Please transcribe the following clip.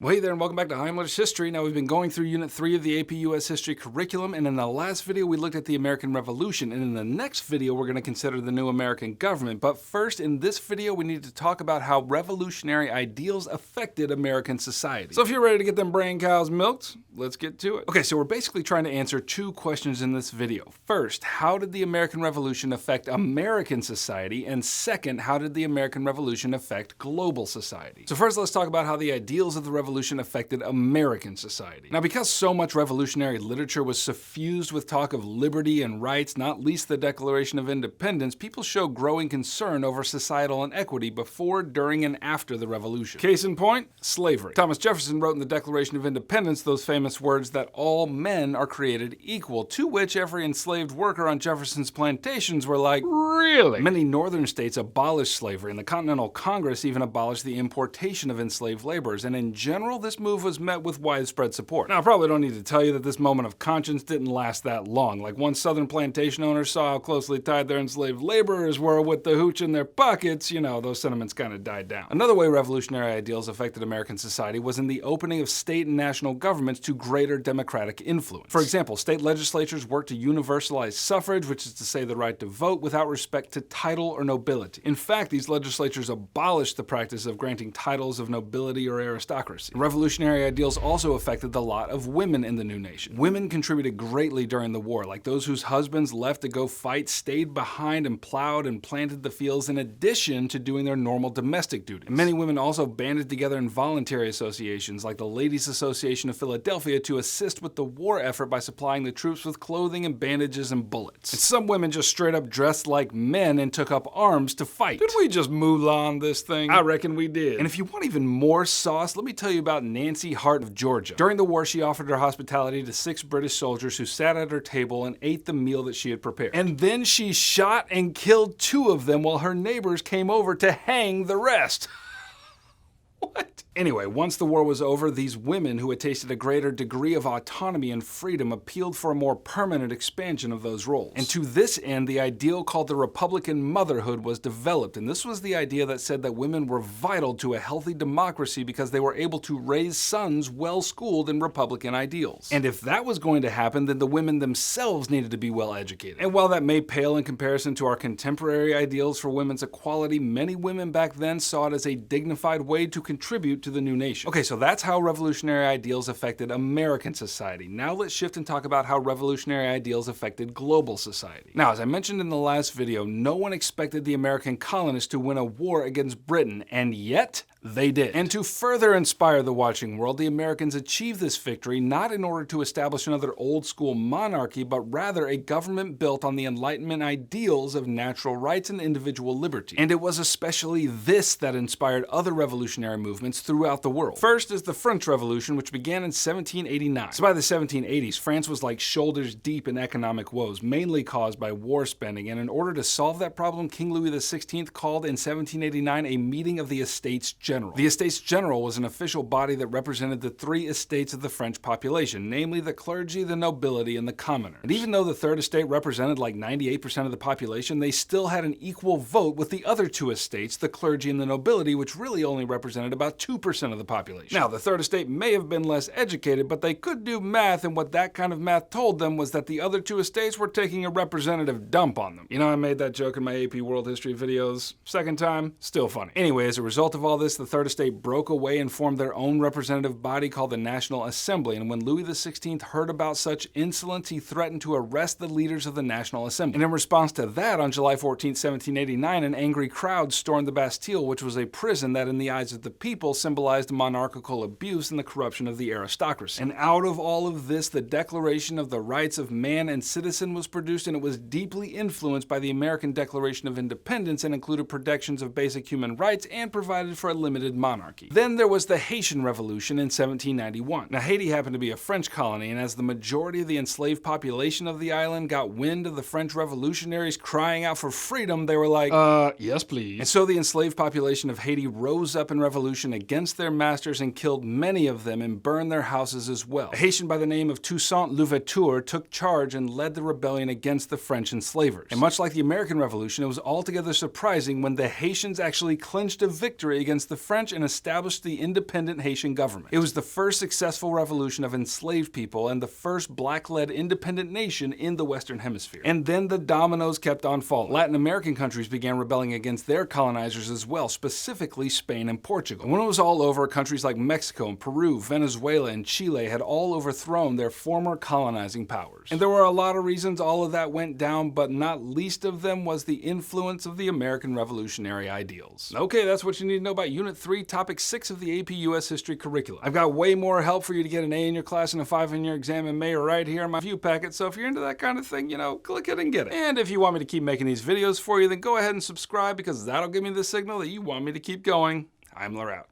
Well, hey there, and welcome back to Heimler's History. Now, we've been going through Unit 3 of the AP U.S. History curriculum, and in the last video, we looked at the American Revolution, and in the next video, we're going to consider the new American government. But first, in this video, we need to talk about how revolutionary ideals affected American society. So if you're ready to get them brain cows milked, let's get to it. Okay, so we're basically trying to answer two questions in this video. First, how did the American Revolution affect American society? And second, how did the American Revolution affect global society? So first, let's talk about how the ideals of the revolution affected American society. Now, because so much revolutionary literature was suffused with talk of liberty and rights, not least the Declaration of Independence, people showed growing concern over societal inequity before, during, and after the Revolution. Case in point, slavery. Thomas Jefferson wrote in the Declaration of Independence those famous words that all men are created equal, to which every enslaved worker on Jefferson's plantations were like, really? Many northern states abolished slavery, and the Continental Congress even abolished the importation of enslaved laborers, and in general, this move was met with widespread support. Now, I probably don't need to tell you that this moment of conscience didn't last that long. Like, once southern plantation owners saw how closely tied their enslaved laborers were with the hooch in their pockets, you know, those sentiments kind of died down. Another way revolutionary ideals affected American society was in the opening of state and national governments to greater democratic influence. For example, state legislatures worked to universalize suffrage, which is to say the right to vote, without respect to title or nobility. In fact, these legislatures abolished the practice of granting titles of nobility or aristocracy. Revolutionary ideals also affected the lot of women in the new nation. Women contributed greatly during the war, like those whose husbands left to go fight stayed behind and plowed and planted the fields in addition to doing their normal domestic duties. And many women also banded together in voluntary associations like the Ladies Association of Philadelphia to assist with the war effort by supplying the troops with clothing and bandages and bullets. And some women just straight up dressed like men and took up arms to fight. Did we just Mulan this thing? I reckon we did. And if you want even more sauce, let me tell you about Nancy Hart of Georgia. During the war, she offered her hospitality to 6 British soldiers who sat at her table and ate the meal that she had prepared. And then she shot and killed 2 of them while her neighbors came over to hang the rest. What? Anyway, once the war was over, these women who had tasted a greater degree of autonomy and freedom appealed for a more permanent expansion of those roles. And to this end, the ideal called the Republican motherhood was developed. And this was the idea that said that women were vital to a healthy democracy because they were able to raise sons well-schooled in Republican ideals. And if that was going to happen, then the women themselves needed to be well educated. And while that may pale in comparison to our contemporary ideals for women's equality, many women back then saw it as a dignified way to contribute to the new nation. Okay, so that's how revolutionary ideals affected American society. Now let's shift and talk about how revolutionary ideals affected global society. Now, as I mentioned in the last video, no one expected the American colonists to win a war against Britain, and yet they did. And to further inspire the watching world, the Americans achieved this victory not in order to establish another old-school monarchy, but rather a government built on the Enlightenment ideals of natural rights and individual liberty. And it was especially this that inspired other revolutionary movements throughout the world. First is the French Revolution, which began in 1789. So by the 1780s, France was like shoulders deep in economic woes, mainly caused by war spending, and in order to solve that problem, King Louis XVI called in 1789 a meeting of the Estates General. The Estates General was an official body that represented the 3 estates of the French population, namely the clergy, the nobility, and the commoner. And even though the Third Estate represented like 98% of the population, they still had an equal vote with the other 2 estates, the clergy and the nobility, which really only represented about 2% of the population. Now, the Third Estate may have been less educated, but they could do math, and what that kind of math told them was that the other 2 estates were taking a representative dump on them. You know, I made that joke in my AP World History videos. Second time, still funny. Anyway, as a result of all this, the Third Estate broke away and formed their own representative body called the National Assembly, and when Louis XVI heard about such insolence, he threatened to arrest the leaders of the National Assembly. And in response to that, on July 14, 1789, an angry crowd stormed the Bastille, which was a prison that in the eyes of the people symbolized monarchical abuse and the corruption of the aristocracy. And out of all of this, the Declaration of the Rights of Man and Citizen was produced, and it was deeply influenced by the American Declaration of Independence and included protections of basic human rights and provided for a limited monarchy. Then there was the Haitian Revolution in 1791. Now, Haiti happened to be a French colony, and as the majority of the enslaved population of the island got wind of the French revolutionaries crying out for freedom, they were like, yes please. And so the enslaved population of Haiti rose up in revolution against their masters and killed many of them and burned their houses as well. A Haitian by the name of Toussaint Louverture took charge and led the rebellion against the French enslavers. And much like the American Revolution, it was altogether surprising when the Haitians actually clinched a victory against the French and established the independent Haitian government. It was the first successful revolution of enslaved people and the first black-led independent nation in the Western Hemisphere. And then the dominoes kept on falling. Latin American countries began rebelling against their colonizers as well, specifically Spain and Portugal. And when it was all over, countries like Mexico and Peru, Venezuela, and Chile had all overthrown their former colonizing powers. And there were a lot of reasons all of that went down, but not least of them was the influence of the American revolutionary ideals. Okay, that's what you need to know about Unit 3, Topic 6 of the AP U.S. History curriculum. I've got way more help for you to get an A in your class and a 5 in your exam in May right here in my view packet, so if you're into that kind of thing, click it and get it. And if you want me to keep making these videos for you, then go ahead and subscribe because that'll give me the signal that you want me to keep going. Heimler out.